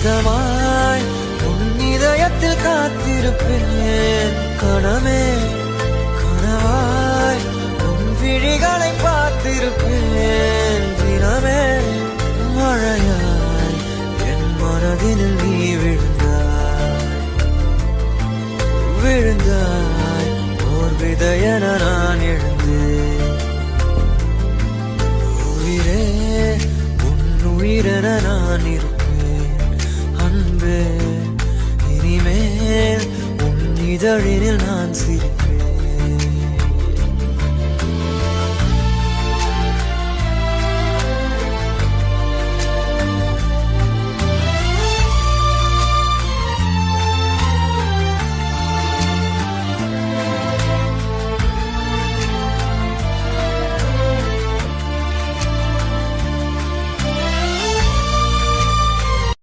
இதமாய் உன் இதயத்தில் காத்திருப்பேன். கணமே கனவாய் உன் விழிகளை பார்த்திருப்பேன். தினமே மழையாய் என் மனதினில் நீ விழுந்தாய் ஓர் விதையென நான் எழுந்தேன். உயிரே உன் உயிரென நான் இருப்பேன். அன்பே இனிமேல் உன் இதழினில் நான் சிரிப்பேன்.